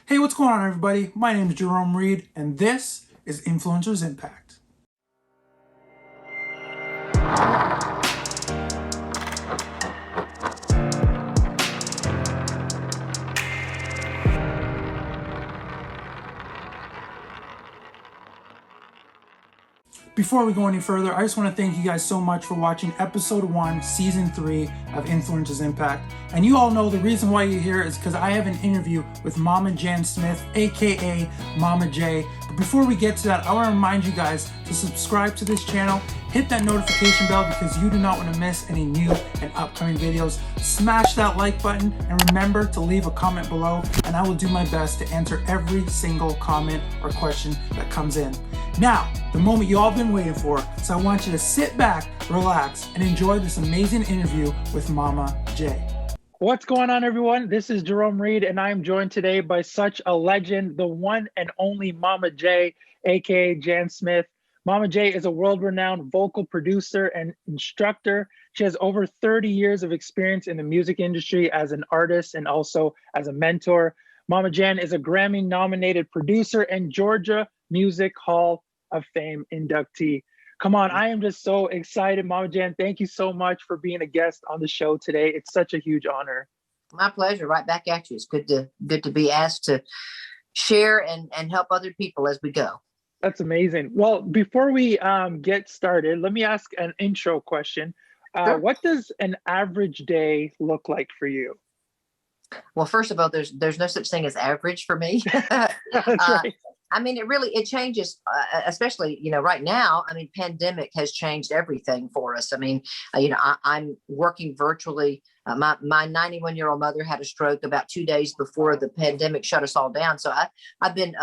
Hey, what's going on, everybody? My name is Jerome Reid, and this is Influencers Impact. Before we go any further, I just want to thank you guys so much for watching episode 1, season 3 of Influencers Impact. And you all know the reason why you're here is because I have an interview with Mama Jan Smith, aka Mama J. But before we get to that, I want to remind you guys to subscribe to this channel, hit that notification bell because you do not want to miss any new and upcoming videos. Smash that like button and remember to leave a comment below, and I will do my best to answer every single comment or question that comes in. Now, the moment you all been waiting for, so I want you to sit back, relax, and enjoy this amazing interview with Mama J. What's going on, everyone? This is Jerome Reid, and I'm joined today by such a legend, the one and only Mama J, aka Jan Smith. Mama J is a world-renowned vocal producer and instructor. She has over 30 years of experience in the music industry as an artist and also as a mentor. Mama Jan is a Grammy-nominated producer and Georgia Music Hall of Fame inductee. Come on, I am just so excited. Mama Jan, thank you so much for being a guest on the show today. It's such a huge honor. My pleasure. Right back at you. It's good to be asked to share and help other people as we go. That's amazing. Well, before we get started, let me ask an intro question. Sure. What does an average day look like for you? Well, first of all, there's no such thing as average for me. That's right. I mean, it changes, especially, right now. I mean, pandemic has changed everything for us. I mean, I'm working virtually. My 91-year-old mother had a stroke about 2 days before the pandemic shut us all down. So I've been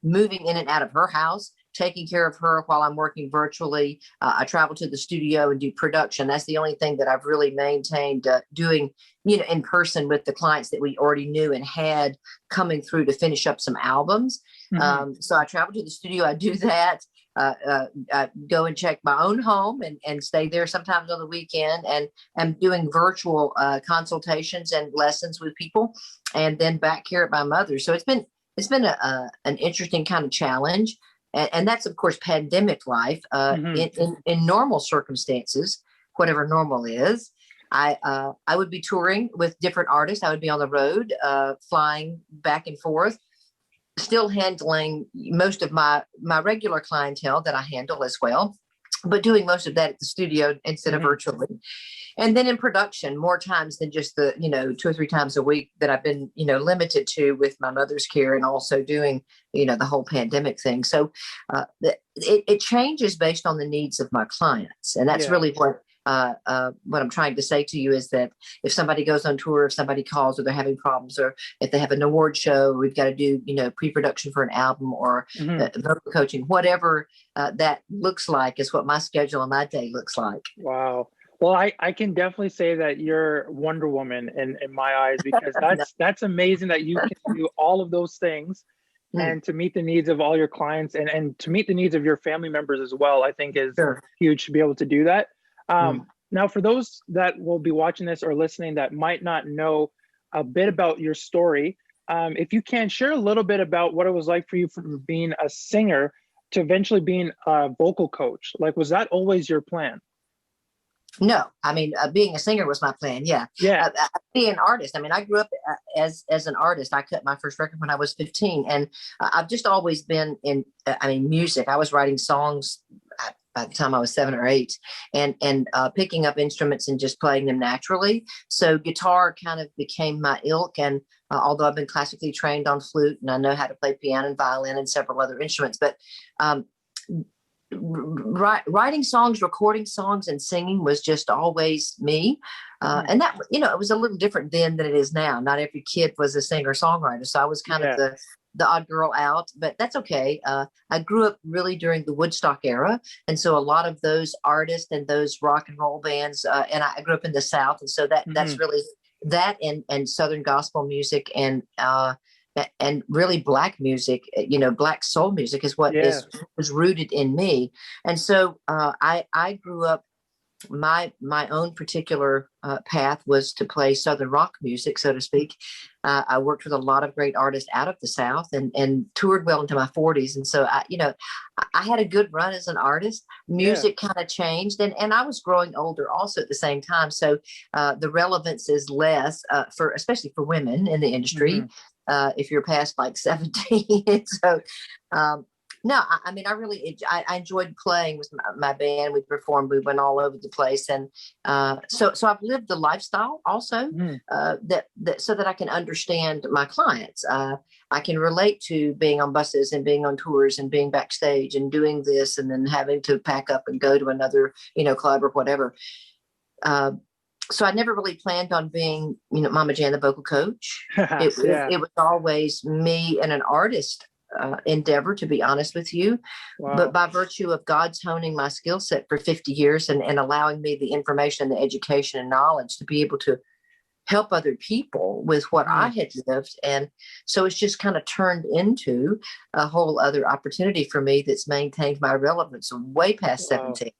moving in and out of her house, taking care of her while I'm working virtually. I travel to the studio and do production. That's the only thing that I've really maintained doing, in person with the clients that we already knew and had coming through to finish up some albums. Mm-hmm. So I travel to the studio. I do that. I go and check my own home and stay there sometimes on the weekend. And I'm doing virtual consultations and lessons with people, and then back here at my mother's. So it's been an interesting kind of challenge. And that's, of course, pandemic life. In normal circumstances, whatever normal is, I would be touring with different artists. I would be on the road, flying back and forth, still handling most of my regular clientele that I handle as well, but doing most of that at the studio instead of virtually. And then in production, more times than just the, 2 or 3 times a week that I've been, limited to with my mother's care, and also doing, the whole pandemic thing. So it changes based on the needs of my clients. And that's really what I'm trying to say to you is that if somebody goes on tour, if somebody calls or they're having problems, or if they have an award show, we've got to do, pre-production for an album or vocal coaching, whatever that looks like is what my schedule and my day looks like. Wow. Well, I can definitely say that you're Wonder Woman in my eyes, because that's amazing that you can do all of those things and to meet the needs of all your clients and to meet the needs of your family members as well, I think is huge to be able to do that. Now, for those that will be watching this or listening that might not know a bit about your story, if you can share a little bit about what it was like for you from being a singer to eventually being a vocal coach. Like, was that always your plan? No, I mean, being a singer was my plan. Yeah. Being an artist. I mean, I grew up as an artist. I cut my first record when I was 15, and I've just always been in, music. I was writing songs by the time I was 7 or 8, and picking up instruments and just playing them naturally. So guitar kind of became my ilk. And although I've been classically trained on flute and I know how to play piano and violin and several other instruments, but writing songs, recording songs, and singing was just always me. And that, it was a little different then than it is now. Not every kid was a singer-songwriter. So I was kind of the odd girl out, but that's okay. I grew up really during the Woodstock era. And so a lot of those artists and those rock and roll bands, and I grew up in the South. And so that's really that and Southern gospel music and really Black music, Black soul music is what was rooted in me. And so I grew up my own particular path was to play Southern rock music, so to speak. I worked with a lot of great artists out of the South and toured well into my 40s. And so I had a good run as an artist. Music kind of changed, and I was growing older also at the same time. So the relevance is less especially for women in the industry. If you're past like 17. So no, I mean, I enjoyed playing with my band. We performed, we went all over the place. And so I've lived the lifestyle also that so that I can understand my clients. I can relate to being on buses and being on tours and being backstage and doing this and then having to pack up and go to another, club or whatever. So I never really planned on being, Mama Jan, the vocal coach. It was always me and an artist endeavor, to be honest with you. Wow. But by virtue of God's honing my skill set for 50 years and allowing me the information, the education and knowledge to be able to help other people with what I had lived. And so it's just kind of turned into a whole other opportunity for me that's maintained my relevance way past 17.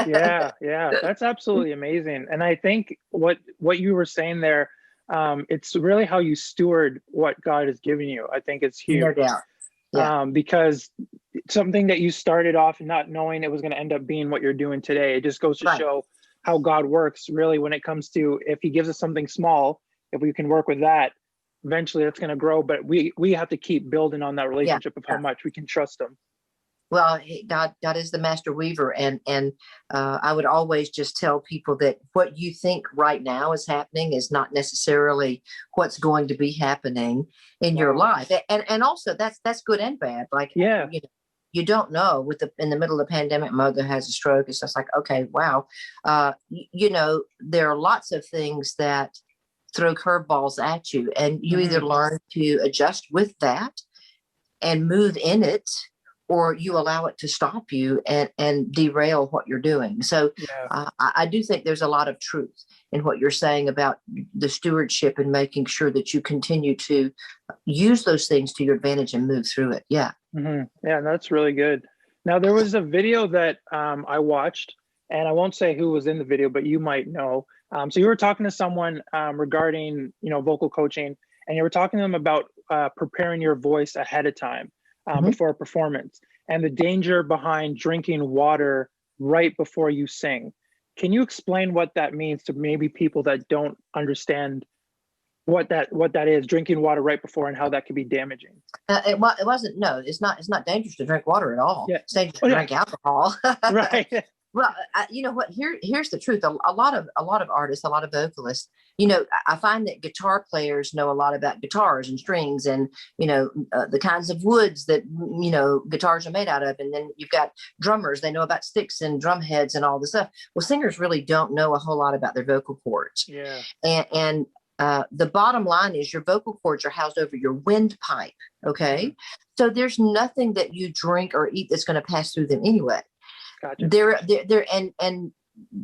Yeah. That's absolutely amazing. And I think what you were saying there, it's really how you steward what God has given you. I think it's huge. No doubt. Yeah. Because something that you started off not knowing it was going to end up being what you're doing today. It just goes to show how God works really when it comes to, if he gives us something small, if we can work with that, eventually that's going to grow. But we have to keep building on that relationship of how much we can trust him. Well, God is the master weaver. And I would always just tell people that what you think right now is happening is not necessarily what's going to be happening in your life. And also that's good and bad. Like, you don't know in the middle of the pandemic, mother has a stroke. It's just like, okay, wow. There are lots of things that throw curveballs at you, and you either learn to adjust with that and move in it, or you allow it to stop you and derail what you're doing. So I do think there's a lot of truth in what you're saying about the stewardship and making sure that you continue to use those things to your advantage and move through it. Yeah. Yeah, that's really good. Now, there was a video that I watched, and I won't say who was in the video, but you might know. So you were talking to someone regarding, vocal coaching, and you were talking to them about preparing your voice ahead of time. Before a performance, and the danger behind drinking water right before you sing. Can you explain what that means to maybe people that don't understand what that is, drinking water right before, and how that can be damaging? It wasn't. No, it's not dangerous to drink water at all. It's dangerous to drink alcohol. Right. Well, you know what? Here's the truth. A lot of artists, a lot of vocalists. I find that guitar players know a lot about guitars and strings, and the kinds of woods that guitars are made out of. And then you've got drummers; they know about sticks and drum heads and all this stuff. Well, singers really don't know a whole lot about their vocal cords. Yeah. And the bottom line is your vocal cords are housed over your windpipe. Okay, so there's nothing that you drink or eat that's going to pass through them anyway. Gotcha. And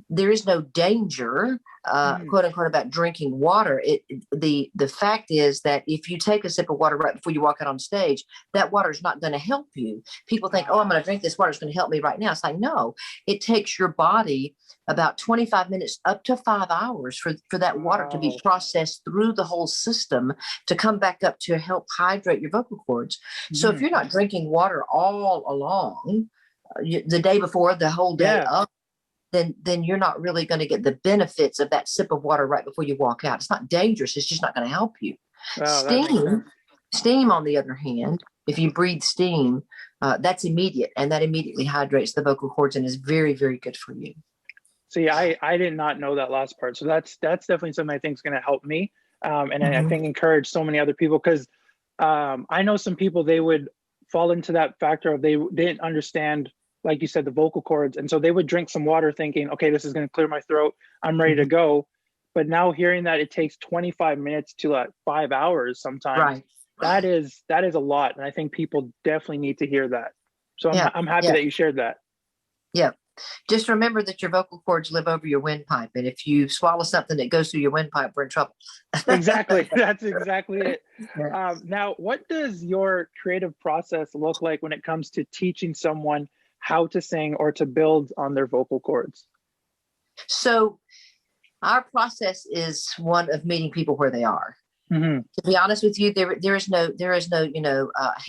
there is no danger, quote unquote, about drinking water. The fact is that if you take a sip of water right before you walk out on stage, that water is not going to help you. People think, oh, I'm going to drink this water, it's going to help me right now. It's like, no, it takes your body about 25 minutes up to 5 hours for that water to be processed through the whole system to come back up to help hydrate your vocal cords. So if you're not drinking water all along, the day before, the whole day up, then you're not really going to get the benefits of that sip of water right before you walk out. It's not dangerous. It's just not going to help you. Steam, on the other hand, if you breathe steam, that's immediate, and that immediately hydrates the vocal cords and is very, very good for you. See, I did not know that last part. So that's definitely something I think is going to help me. And I think encourage so many other people, because I know some people, they would fall into that factor of they didn't understand, like you said, the vocal cords. And so they would drink some water thinking, okay, this is going to clear my throat, I'm ready to go. But now hearing that it takes 25 minutes to 5 hours sometimes, that is a lot. And I think people definitely need to hear that. So I'm happy that you shared that. Yeah. Just remember that your vocal cords live over your windpipe. And if you swallow something that goes through your windpipe, we're in trouble. Exactly. That's exactly it. Now, what does your creative process look like when it comes to teaching someone how to sing or to build on their vocal cords? So our process is one of meeting people where they are. Mm-hmm. To be honest with you, there is no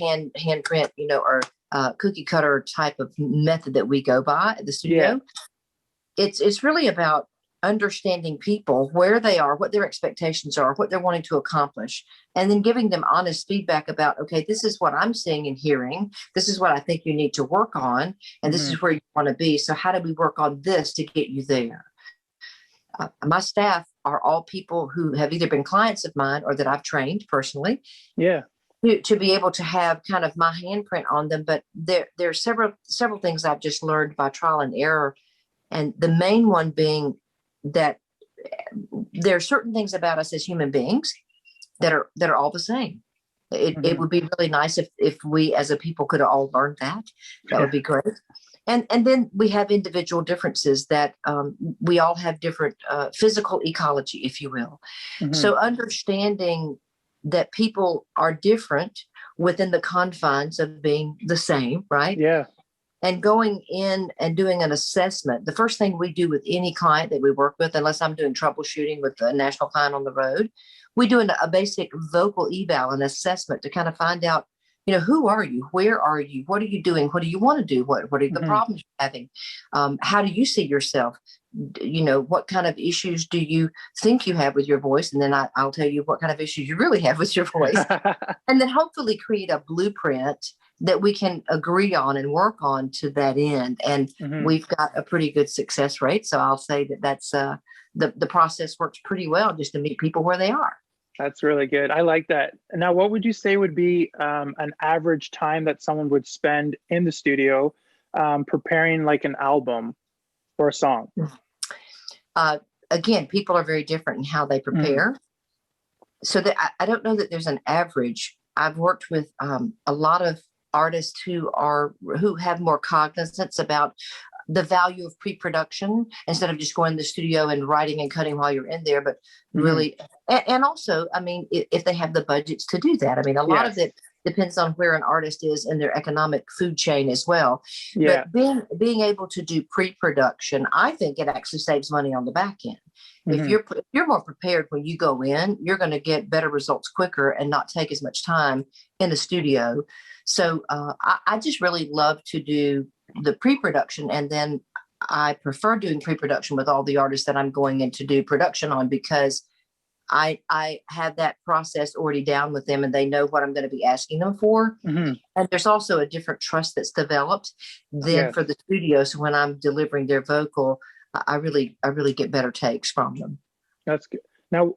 handprint, or cookie cutter type of method that we go by at the studio. Yeah. It's really about understanding people, where they are, what their expectations are, what they're wanting to accomplish, and then giving them honest feedback about, okay, this is what I'm seeing and hearing. This is what I think you need to work on, and this is where you want to be. So how do we work on this to get you there? My staff are all people who have either been clients of mine or that I've trained personally. Yeah. To be able to have kind of my handprint on them. But there are several things I've just learned by trial and error. And the main one being that there are certain things about us as human beings that are all the same. It would be really nice if we as a people could all learn that. That would be great. And then we have individual differences that we all have different physical ecology, if you will. So understanding that people are different within the confines of being the same, right? Yeah. And going in and doing an assessment. The first thing we do with any client that we work with, unless I'm doing troubleshooting with a national client on the road, we do a basic vocal eval, an assessment to kind of find out, who are you? Where are you? What are you doing? What do you want to do? What are the problems you're having? How do you see yourself? What kind of issues do you think you have with your voice? And then I'll tell you what kind of issues you really have with your voice. And then hopefully create a blueprint that we can agree on and work on to that end. And we've got a pretty good success rate. So I'll say that's the process works pretty well just to meet people where they are. That's really good. I like that. Now, what would you say would be an average time that someone would spend in the studio preparing like an album or a song? Again, people are very different in how they prepare. So that I don't know that there's an average. I've worked with a lot of artists who have more cognizance about the value of pre-production instead of just going to the studio and writing and cutting while you're in there, but really, and also, I mean, if they have the budgets to do that. I mean, a lot of it depends on where an artist is in their economic food chain as well. Yeah. But being able to do pre-production, I think it actually saves money on the back end. If you're more prepared when you go in, you're going to get better results quicker and not take as much time in the studio. So I just really love to do the pre-production, and then I prefer doing pre-production with all the artists that I'm going in to do production on, because I have that process already down with them and they know what I'm going to be asking them for. And there's also a different trust that's developed than for the studio. So when I'm delivering their vocal, I really get better takes from them. That's good. Now,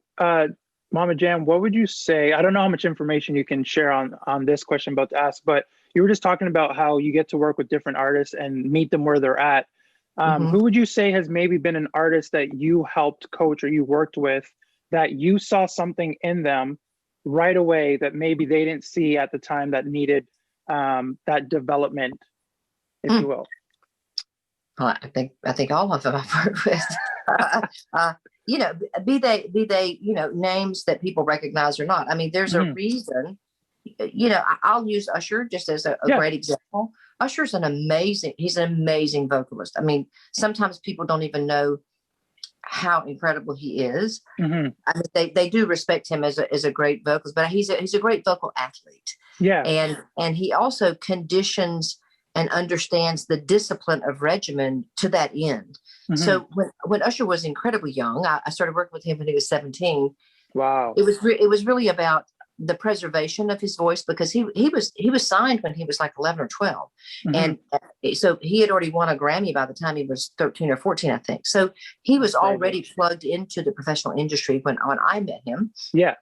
Mama Jam, what would you say? I don't know how much information you can share on this question I'm about to ask, but you were just talking about how you get to work with different artists and meet them where they're at. Who would you say has maybe been an artist that you helped coach or you worked with that you saw something in them right away that maybe they didn't see at the time that needed that development, if you will? Well, I think all of them I've worked with. Be they names that people recognize or not. I mean, there's a reason. I'll use Usher just as a great example. Usher's he's an amazing vocalist. I mean, sometimes people don't even know how incredible he is. I mean, they do respect him as a great vocalist, but he's a great vocal athlete. Yeah. And he also conditions and understands the discipline of regimen to that end. So when Usher was incredibly young, I started working with him when he was 17. Wow. It was really about the preservation of his voice, because he was signed when he was like 11 or 12. And so he had already won a Grammy by the time he was 13 or 14, I think. So he was already plugged into the professional industry when I met him. Yeah.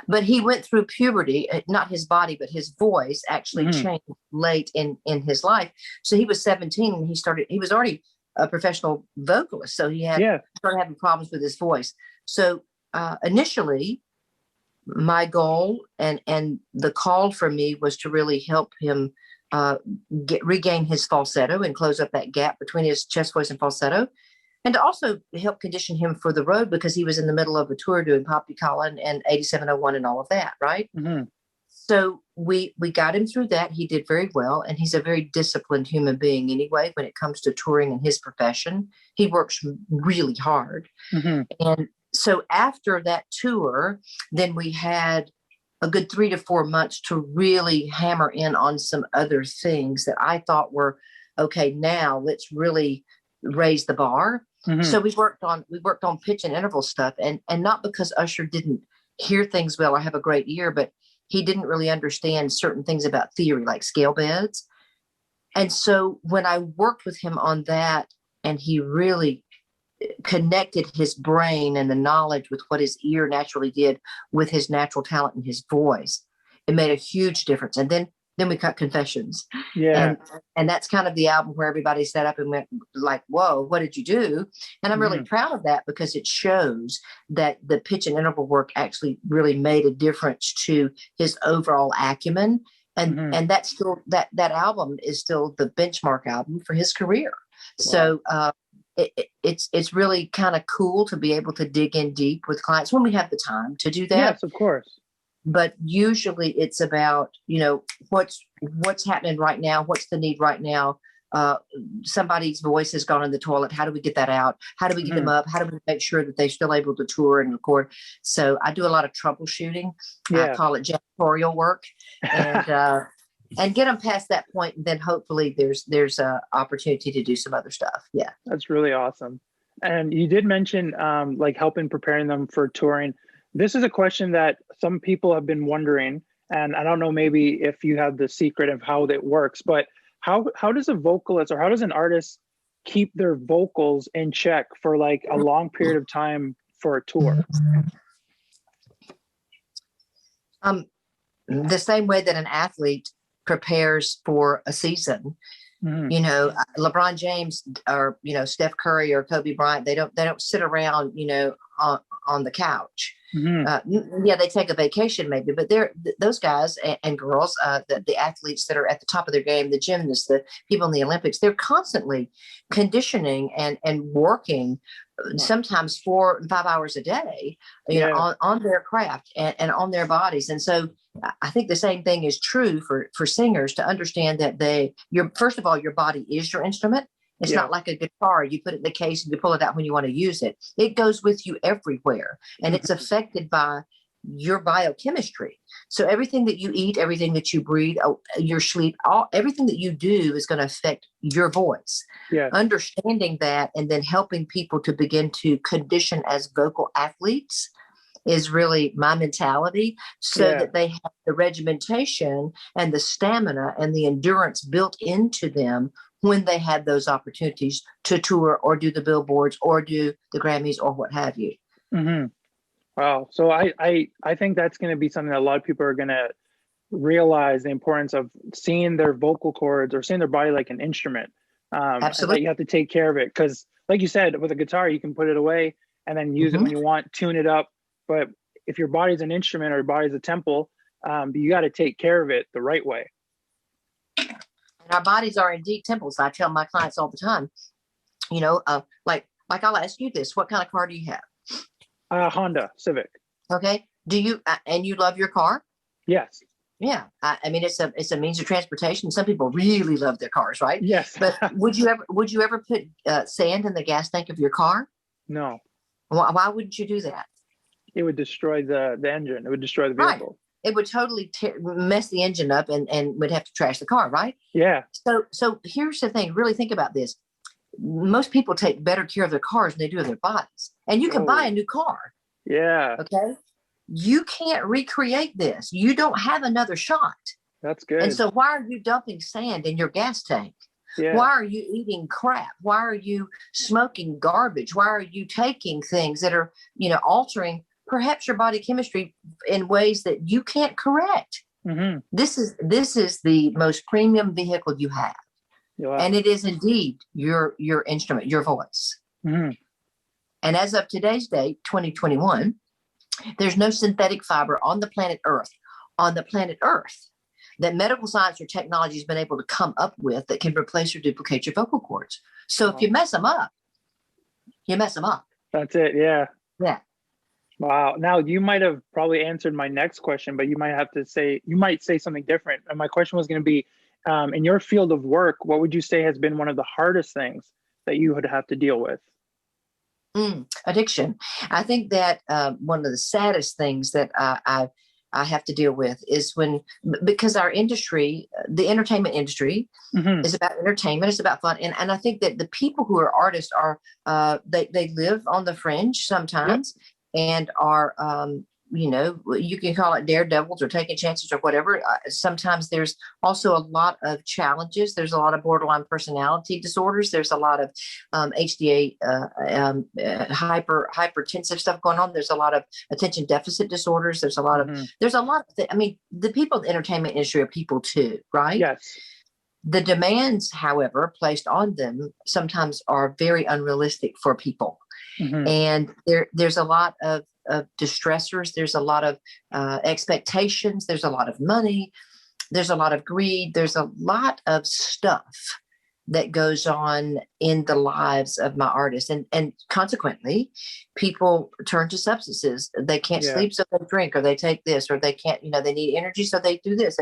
But he went through puberty, not his body, but his voice actually changed late in his life. So he was 17 and he was already a professional vocalist. So he started having problems with his voice. So initially, my goal and the call for me was to really help him regain his falsetto and close up that gap between his chest voice and falsetto, and to also help condition him for the road, because he was in the middle of a tour doing Poppy Collin and 8701 and all of that, right? So we got him through that. He did very well, and he's a very disciplined human being anyway. When it comes to touring in his profession, he works really hard. Mm-hmm. And so after that tour, then we had a good 3 to 4 months to really hammer in on some other things that I thought were okay. Now let's really raise the bar. Mm-hmm. So we worked on pitch and interval stuff, and not because Usher didn't hear things well or have a great ear, but he didn't really understand certain things about theory, like scale beds. And so when I worked with him on that, and he really connected his brain and the knowledge with what his ear naturally did with his natural talent and his voice, it made a huge difference. And then we cut Confessions. Yeah. And that's kind of the album where everybody sat up and went like, whoa, what did you do? And I'm really proud of that, because it shows that the pitch and interval work actually really made a difference to his overall acumen. And that's still, that album is still the benchmark album for his career. Wow. So it's really kind of cool to be able to dig in deep with clients when we have the time to do that. Yes, of course. But usually it's about, what's happening right now? What's the need right now? Somebody's voice has gone in the toilet. How do we get that out? How do we get them up? How do we make sure that they're still able to tour and record? So I do a lot of troubleshooting. I call it janitorial work, and get them past that point. And then hopefully there's a opportunity to do some other stuff. Yeah. That's really awesome. And you did mention like helping preparing them for touring. This is a question that some people have been wondering, and I don't know maybe if you have the secret of how that works, but how does a vocalist, or how does an artist keep their vocals in check for like a long period of time for a tour? The same way that an athlete prepares for a season. LeBron James or Steph Curry or Kobe Bryant, they don't sit around on the couch. They take a vacation maybe, but they're those guys and girls, the athletes that are at the top of their game, the gymnasts, the people in the Olympics, they're constantly conditioning and working, sometimes 4 and 5 hours a day, on their craft and on their bodies. And so I think the same thing is true for singers, to understand that first of all, your body is your instrument. It's not like a guitar. You put it in the case and you pull it out when you want to use it. It goes with you everywhere, and it's affected by your biochemistry. So everything that you eat, everything that you breathe, your sleep, everything that you do is going to affect your voice. Yeah. Understanding that, and then helping people to begin to condition as vocal athletes is really my mentality, so that they have the regimentation and the stamina and the endurance built into them when they have those opportunities to tour or do the billboards or do the Grammys or what have you. Mm-hmm. Wow. So I think that's going to be something that a lot of people are going to realize, the importance of seeing their vocal cords or seeing their body like an instrument. Absolutely. You have to take care of it, because like you said, with a guitar, you can put it away and then use it when you want, tune it up. But if your body's an instrument or your body's a temple, you got to take care of it the right way. And our bodies are indeed temples. I tell my clients all the time, like I'll ask you this: what kind of car do you have? Honda Civic. Okay. Do you and you love your car? Yes. Yeah. I mean, it's a means of transportation. Some people really love their cars, right? Yes. But would you ever put sand in the gas tank of your car? No. Why wouldn't you do that? It would destroy the engine. It would destroy the vehicle. Right. It would totally mess the engine up, and would have to trash the car, right? Yeah. So here's the thing. Really think about this. Most people take better care of their cars than they do of their bodies. And you can buy a new car. Yeah. Okay. You can't recreate this. You don't have another shot. That's good. And so why are you dumping sand in your gas tank? Yeah. Why are you eating crap? Why are you smoking garbage? Why are you taking things that are, altering perhaps your body chemistry in ways that you can't correct? Mm-hmm. This is the most premium vehicle you have. Wow. And it is indeed your instrument, your voice. Mm-hmm. And as of today's date, 2021, there's no synthetic fiber on the planet Earth, that medical science or technology has been able to come up with that can replace or duplicate your vocal cords. So if you mess them up, you mess them up. That's it. Yeah. Yeah. Wow. Now you might have probably answered my next question, but you might say something different. And my question was going to be, in your field of work, what would you say has been one of the hardest things that you would have to deal with? Addiction. I think that one of the saddest things that I have to deal with is because our industry, the entertainment industry, Hmm. is about entertainment. It's about fun, and I think that the people who are artists are they live on the fringe Yep. sometimes, and are you can call it daredevils or taking chances or whatever. Sometimes there's also a lot of challenges. There's a lot of borderline personality disorders. There's a lot of HDA, hypertensive stuff going on. There's a lot of attention deficit disorders. Hmm. There's a lot of I mean, the people in the entertainment industry are people too, right? Yes. The demands, however, placed on them sometimes are very unrealistic for people. Hmm. And there's a lot of distressors. There's a lot of expectations. There's a lot of money. There's a lot of greed. There's a lot of stuff that goes on in the lives of my artists. And consequently, people turn to substances. They can't Yeah. sleep, so they drink, or they take this, or they can't, they need energy, so they do this.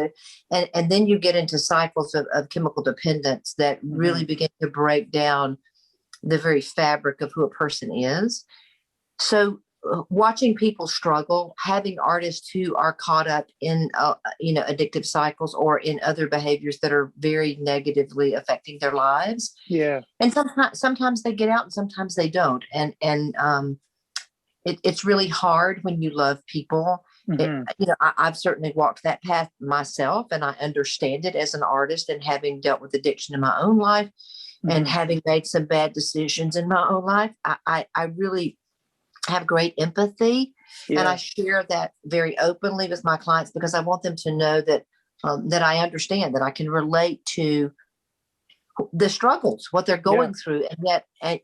And then you get into cycles of chemical dependence that really Hmm. begin to break down the very fabric of who a person is. So watching people struggle, having artists who are caught up in addictive cycles or in other behaviors that are very negatively affecting their lives, Yeah. and sometimes they get out and sometimes they don't, it's really hard when you love people. Hmm. I've certainly walked that path myself, and I understand it as an artist, and having dealt with addiction in my own life and Hmm. having made some bad decisions in my own life. I really have great empathy, and I Yeah. share that very openly with my clients because I want them to know that I understand, that I can relate to the struggles, what they're Yeah. going through,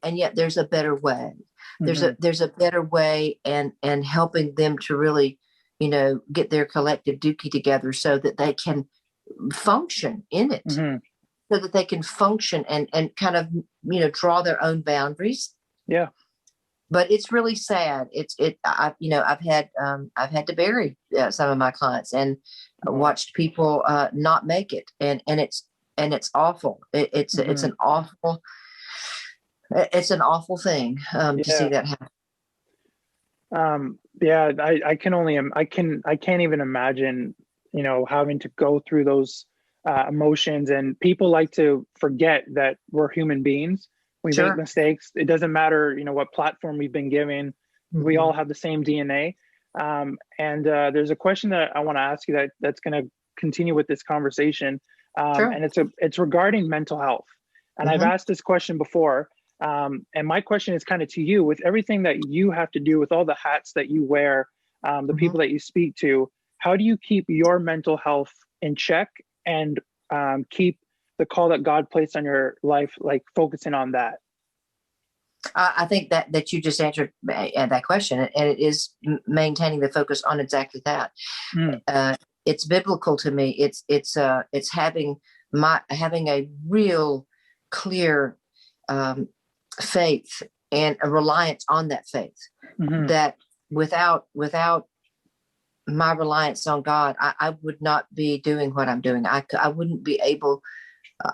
and yet there's a better way. There's a Hmm. there's a better way, and helping them to really, get their collective dookie together so that they can function in it, Hmm. so that they can function and kind of draw their own boundaries. Yeah. But it's really sad. I've had to bury some of my clients and Wow. watched people not make it, and it's awful. It's Hmm. an awful thing to see Yeah. that happen. Yeah, I can only, I can't even imagine, having to go through those emotions. And people like to forget that we're human beings. We make Sure. mistakes. It doesn't matter, what platform we've been given. We all Hmm. have the same DNA. And there's a question that I want to ask you that's going to continue with this conversation. Sure. And it's regarding mental health. And I've Hmm. asked this question before. And my question is kind of to you, with everything that you have to do, with all the hats that you wear, the Hmm. people that you speak to, how do you keep your mental health in check and keep the call that God placed on your life, like focusing on that? I think that you just answered that question, and it is maintaining the focus on exactly that. Mm, Uh, it's biblical to me. It's having a real clear faith and a reliance on that faith. hmm. That without my reliance on God, I would not be doing what I'm doing. I wouldn't be able.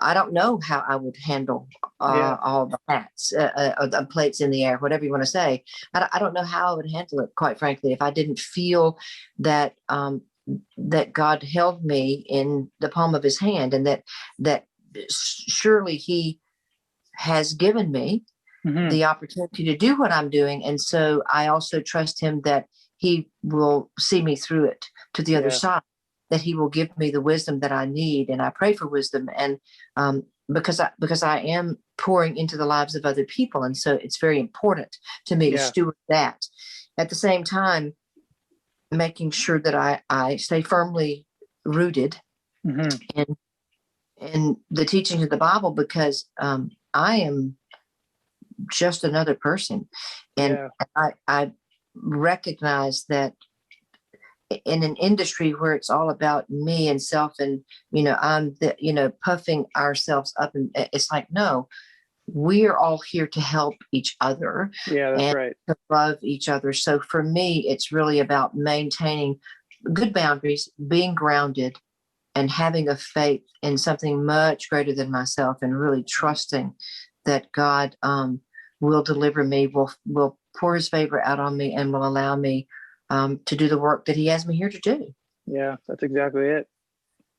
I don't know how I would handle Yeah. all the hats, or the plates in the air, whatever you want to say. I don't know how I would handle it, quite frankly, if I didn't feel that that God held me in the palm of His hand, and that surely He has given me Hmm. the opportunity to do what I'm doing, and so I also trust Him that He will see me through it to the other Yeah. side, that He will give me the wisdom that I need, and I pray for wisdom, and because I am pouring into the lives of other people, and so it's very important to me to Yeah. steward that. At the same time, making sure that I stay firmly rooted Hmm. in the teachings of the Bible, because I am just another person, and Yeah. I recognize that in an industry where it's all about me and self, and I'm the puffing ourselves up, and it's like, no, we are all here to help each other Yeah, that's and right. to love each other. So for me, it's really about maintaining good boundaries, being grounded, and having a faith in something much greater than myself, and really trusting that God will deliver me, will pour his favor out on me, and will allow me to do the work that he has me here to do. Yeah, that's exactly it.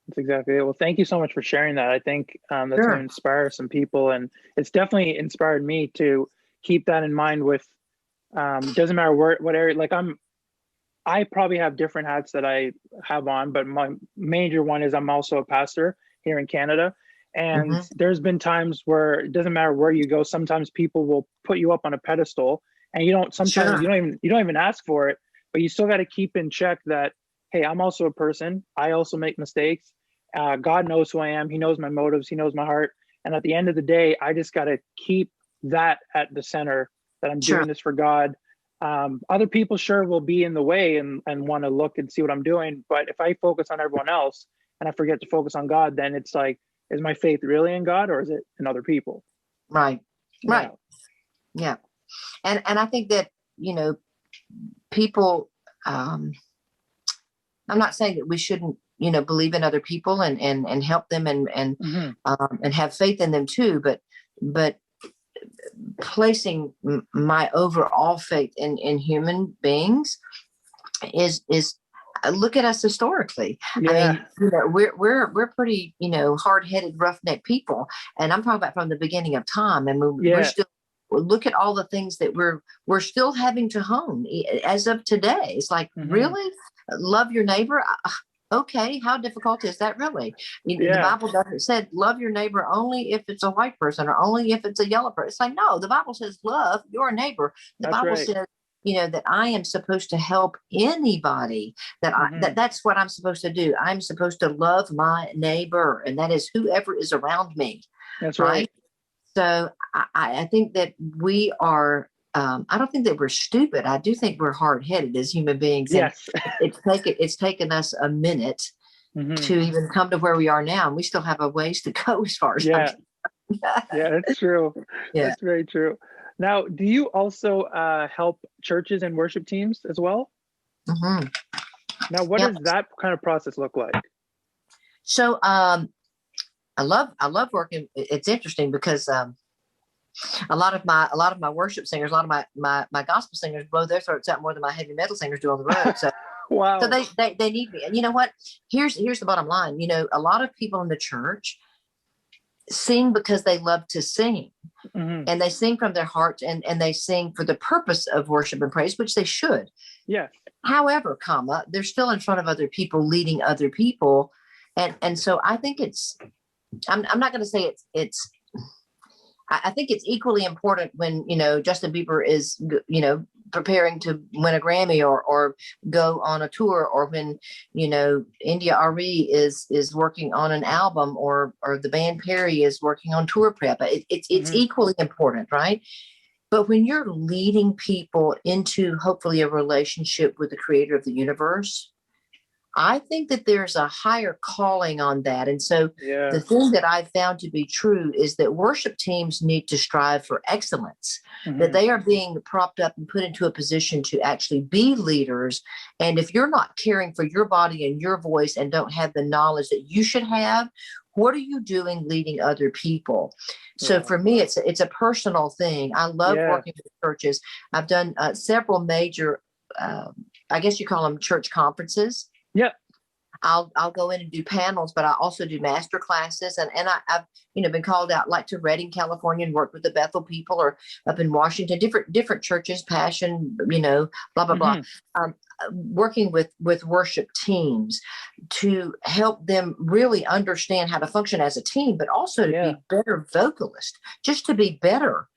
That's exactly it. Well, thank you so much for sharing that. I think that's going to inspire some people, and it's definitely inspired me to keep that in mind. With doesn't matter what area. Like I probably have different hats that I have on, but my major one is I'm also a pastor here in Canada. And there's been times where it doesn't matter where you go. Sometimes people will put you up on a pedestal, and you don't. Sometimes you don't even ask for it, but you still got to keep in check that, hey, I'm also a person. I also make mistakes. God knows who I am. He knows my motives. He knows my heart. And at the end of the day, I just got to keep that at the center, that I'm doing this for God. Other people sure will be in the way and want to look and see what I'm doing. But if I focus on everyone else and I forget to focus on God, then it's like, is my faith really in God, or is it in other people? Right. Right. Yeah. And I think that, people, I'm not saying that we shouldn't, believe in other people and help them and have faith in them too, but placing my overall faith in human beings is look at us historically. I mean, we're pretty, hard-headed, roughneck people, and I'm talking about from the beginning of time, and we're still, look at all the things that we're still having to hone as of today. It's like, really, love your neighbor. Okay, how difficult is that really? The Bible doesn't say love your neighbor only if it's a white person or only if it's a yellow person. It's like, no, the Bible says love your neighbor. The Bible says, that I am supposed to help anybody, that's what I'm supposed to do. I'm supposed to love my neighbor, and that is whoever is around me. That's right. So I think that we are, I don't think that we're stupid. I do think we're hard-headed as human beings. Yes. And it's taken us a minute to even come to where we are now. And we still have a ways to go as far as yeah, that's true. That's very true. Now, do you also help churches and worship teams as well? Now, what does that kind of process look like? So I love working. It's interesting because a lot of my worship singers, a lot of my gospel singers blow their throats out more than my heavy metal singers do on the road. So wow. So they need me. And you know what? Here's the bottom line. A lot of people in the church sing because they love to sing, and they sing from their hearts, and they sing for the purpose of worship and praise, which they should. Yes. However, they're still in front of other people, leading other people. And so I think I'm not going to say I think it's equally important when, Justin Bieber is, preparing to win a Grammy or go on a tour, or when, India Ari is working on an album, or the band Perry is working on tour prep. It's equally important, right? But when you're leading people into hopefully a relationship with the creator of the universe, I think that there's a higher calling on that. And so the thing that I've found to be true is that worship teams need to strive for excellence, that they are being propped up and put into a position to actually be leaders. And if you're not caring for your body and your voice and don't have the knowledge that you should have, what are you doing leading other people? So for me, it's a personal thing. I love working with churches. I've done several major, I guess you call them church conferences. Yeah. I'll go in and do panels, but I also do master classes. And I've been called out like to Redding, California, and worked with the Bethel people, or up in Washington, different churches, Passion, blah, blah, blah. Working with worship teams to help them really understand how to function as a team, but also to be better vocalists, just to be better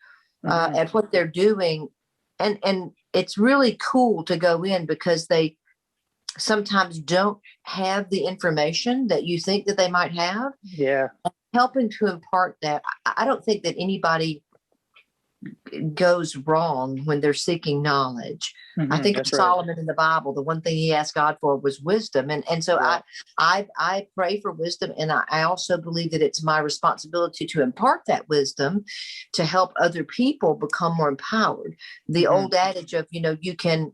at what they're doing. And it's really cool to go in because they sometimes don't have the information that you think that they might have. Yeah. Helping to impart that. I don't think that anybody goes wrong when they're seeking knowledge. I think of Solomon in the Bible, the one thing he asked God for was wisdom. And so I pray for wisdom. And I also believe that it's my responsibility to impart that wisdom to help other people become more empowered. The old adage of, you can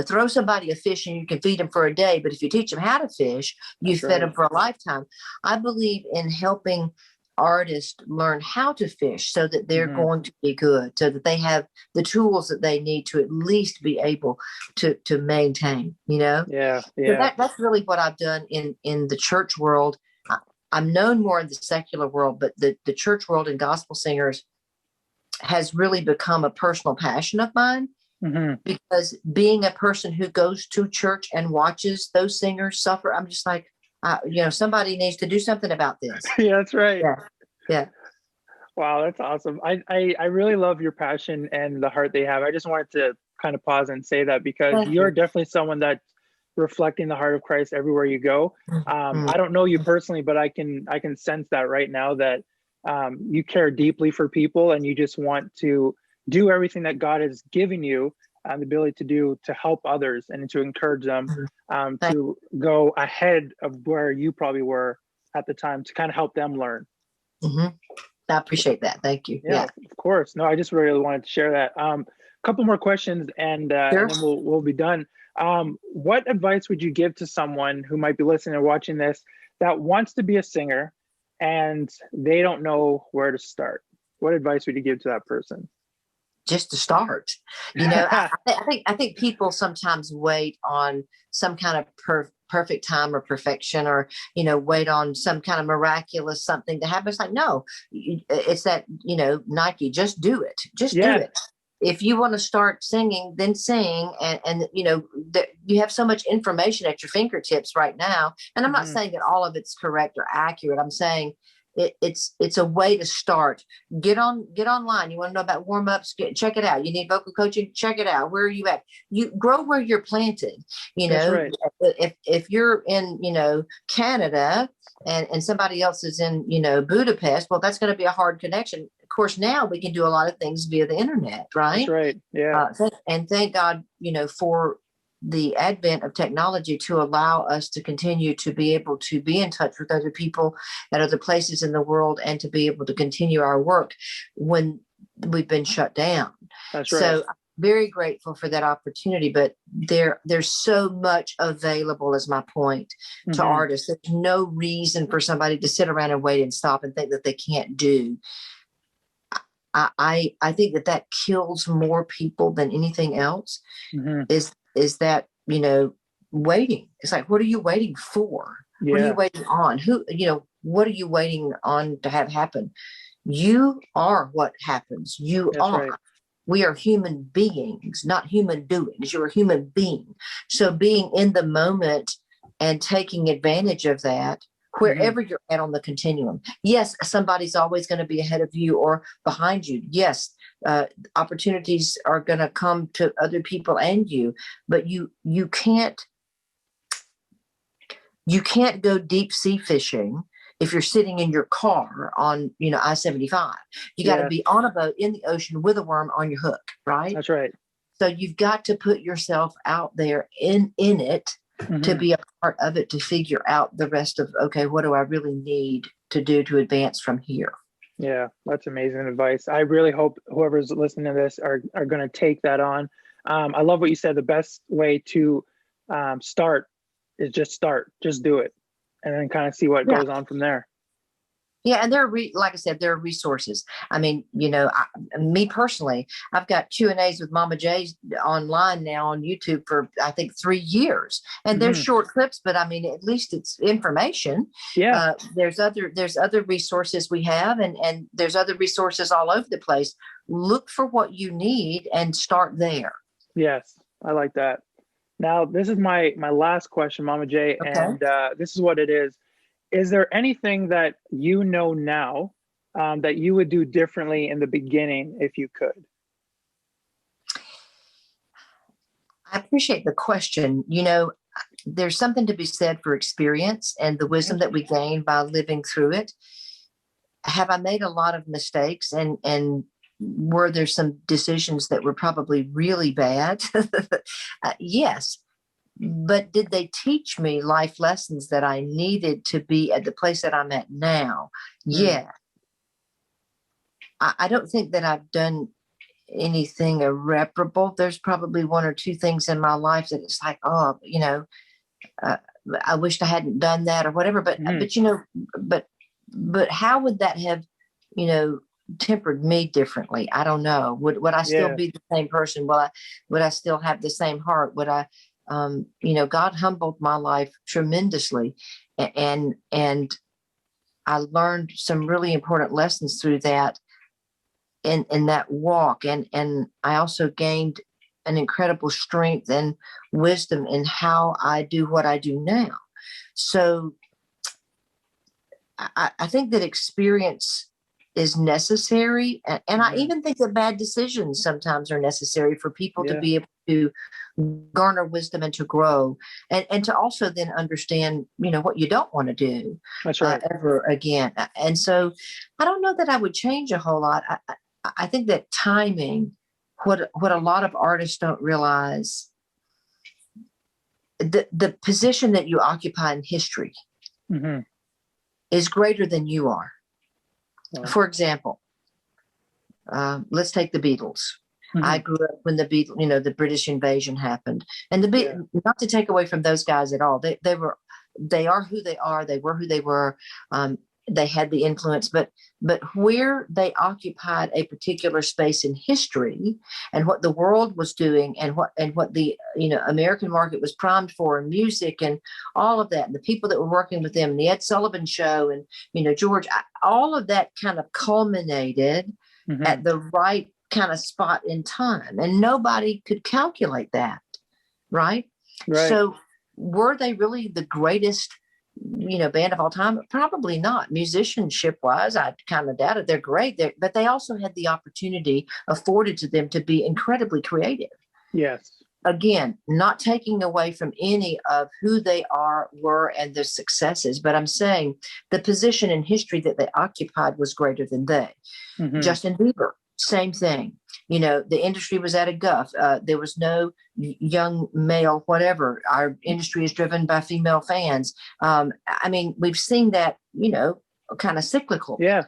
throw somebody a fish and you can feed them for a day, but if you teach them how to fish, you fed them for a lifetime. I believe in helping artists learn how to fish so that they're going to be good, so that they have the tools that they need to at least be able to maintain, So that's really what I've done in the church world. I'm known more in the secular world, but the church world and gospel singers has really become a personal passion of mine, because being a person who goes to church and watches those singers suffer, I'm just like, somebody needs to do something about this. Yeah, that's right. Yeah. Wow, that's awesome. I really love your passion and the heart they have. I just wanted to kind of pause and say that, because you're definitely someone that's reflecting the heart of Christ everywhere you go. I don't know you personally, but I can sense that right now, that you care deeply for people and you just want to do everything that God has given you the ability to do to help others and to encourage them to go ahead of where you probably were at the time, to kind of help them learn. I appreciate that. Thank you. Yeah, of course. No, I just really wanted to share that. Couple more questions and then we'll be done. What advice would you give to someone who might be listening or watching this that wants to be a singer and they don't know where to start? What advice would you give to that person? Just to start, I think people sometimes wait on some kind of perfect time or perfection, or wait on some kind of miraculous something to happen. It's like, no, it's that Nike, just do it, do it. If you want to start singing, then sing, and you have so much information at your fingertips right now. And I'm not saying that all of it's correct or accurate. I'm saying it's a way to start. Get online. You want to know about warm-ups? Check it out. You need vocal coaching? Check it out. Where are you at? You grow where you're planted. That's right. If you're in Canada and somebody else is in Budapest, well, that's going to be a hard connection. Of course, now we can do a lot of things via the internet, right? That's right. Yeah. And thank God, for the advent of technology to allow us to continue to be able to be in touch with other people at other places in the world, and to be able to continue our work when we've been shut down. That's right. So I'm very grateful for that opportunity, but there's so much available, is my point, to artists. There's no reason for somebody to sit around and wait and stop and think that they can't do. I think that kills more people than anything else. Is that, waiting. It's like, what are you waiting for? Yeah. What are you waiting on? What are you waiting on to have happen? You are what happens. That's are. Right. We are human beings, not human doings. You're a human being. So being in the moment and taking advantage of that, wherever you're at on the continuum. Yes, somebody's always going to be ahead of you or behind you. Yes, opportunities are going to come to other people and you, but you can't go deep sea fishing if you're sitting in your car on I-75. You got to be on a boat in the ocean with a worm on your hook, right? That's right. So you've got to put yourself out there in it to be a part of it, to figure out the rest of, okay, what do I really need to do to advance from here? Yeah, that's amazing advice. I really hope whoever's listening to this are going to take that on. I love what you said. The best way to start is just do it, and then kind of see what goes on from there. Yeah, and like I said, there are resources. I mean, me personally, I've got Q&As with Mama J online now on YouTube for, I think, 3 years. And they're short clips, but I mean, at least it's information. Yeah. There's other resources we have, and there's other resources all over the place. Look for what you need and start there. Yes, I like that. Now, this is my last question, Mama J, and this is what it is. Is there anything that now that you would do differently in the beginning if you could? I appreciate the question. There's something to be said for experience and the wisdom that we gain by living through it. Have I made a lot of mistakes and were there some decisions that were probably really bad? Yes. But did they teach me life lessons that I needed to be at the place that I'm at now? Yeah. I don't think that I've done anything irreparable. There's probably one or two things in my life that it's like, oh, I wished I hadn't done that or whatever. But but how would that have, tempered me differently? I don't know. Would I still be the same person? Would I still have the same heart? Would I, God humbled my life tremendously, and I learned some really important lessons through that. In that walk, and I also gained an incredible strength and wisdom in how I do what I do now. So I think that experience is necessary, and I even think that bad decisions sometimes are necessary for people to be able to garner wisdom and to grow, and to also then understand, what you don't want to do. That's right. Ever again. And so I don't know that I would change a whole lot. I think that timing, what a lot of artists don't realize, the position that you occupy in history is greater than you are. Wow. For example, let's take the Beatles. I grew up when the Beatles, the British invasion happened, and not to take away from those guys at all. They are who they are. They were who they were. They had the influence, but where they occupied a particular space in history, and what the world was doing, and what the American market was primed for, in music and all of that, and the people that were working with them, and the Ed Sullivan Show, and George, all of that kind of culminated at the right kind of spot in time, and nobody could calculate that, right? So were they really the greatest band of all time? Probably not. Musicianship wise, I kind of doubt it. They're great, but they also had the opportunity afforded to them to be incredibly creative. Yes. Again, not taking away from any of who they were, and their successes, but I'm saying the position in history that they occupied was greater than they. Justin Bieber, same thing. The industry was at a guff. There was no young male, whatever. Our industry is driven by female fans. We've seen that, kind of cyclical. Yeah.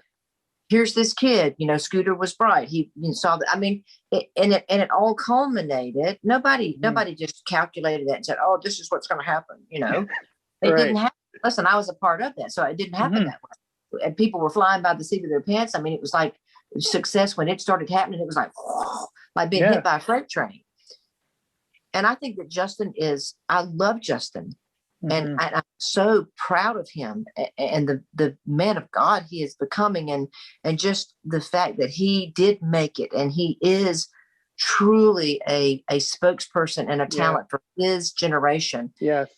Here's this kid, Scooter was bright. He saw that. It all culminated. Nobody just calculated that and said, oh, this is what's going to happen. It didn't happen. Listen, I was a part of that. So it didn't happen that way. And people were flying by the seat of their pants. It was like success when it started happening. It was like being hit by a freight train. And I think that I love Justin. And I'm so proud of him and the man of God he is becoming, and just the fact that he did make it, and he is truly a spokesperson and a talent for his generation. Yes.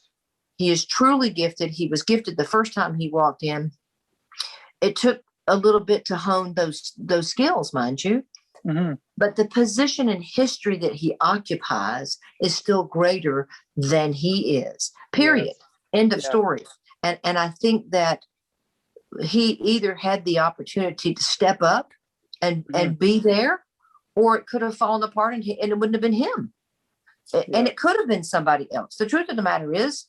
He is truly gifted. He was gifted the first time he walked in. It took a little bit to hone those skills, mind you. But the position in history that he occupies is still greater than he is. Period. Yes. End of story. And I think that he either had the opportunity to step up and be there, or it could have fallen apart and it wouldn't have been him. And it could have been somebody else. The truth of the matter is,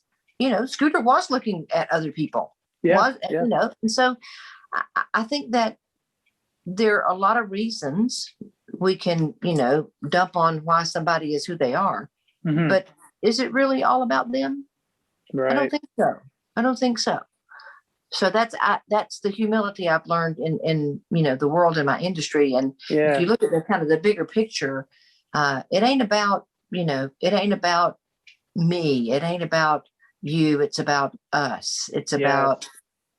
Scooter was looking at other people. And so I think that there are a lot of reasons we can, dump on why somebody is who they are. But is it really all about them? Right. I don't think so. So that's the humility I've learned in the world, in my industry. And if you look at the kind of the bigger picture, it ain't about, it ain't about me. It ain't about you. It's about us. It's about,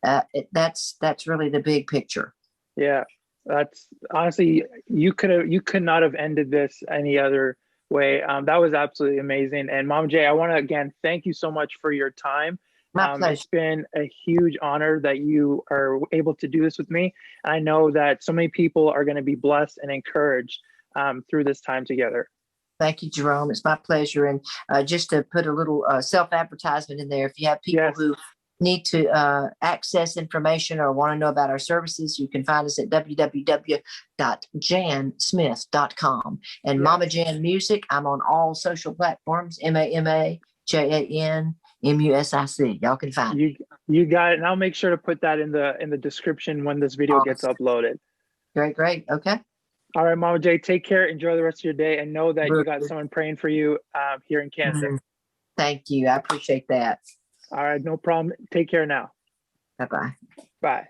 that's really the big picture. Yeah. That's honestly, you could not have ended this any other way. That was absolutely amazing. And Mom J, I want to again thank you so much for your time. My pleasure. It's been a huge honor that you are able to do this with me. I know that so many people are going to be blessed and encouraged through this time together. Thank you, Jerome. It's my pleasure. And just to put a little self-advertisement in there, if you have people who need to access information or want to know about our services, you can find us at www.jansmith.com. And Yeah. Mama Jan Music, I'm on all social platforms, MamaJanMusic. Y'all can find me. You got it. And I'll make sure to put that in the description when this video gets uploaded. Great. Okay. All right, Mama J, take care. Enjoy the rest of your day, and know that you got someone praying for you here in Kansas. Thank you. I appreciate that. All right, no problem. Take care now. Bye-bye. Bye.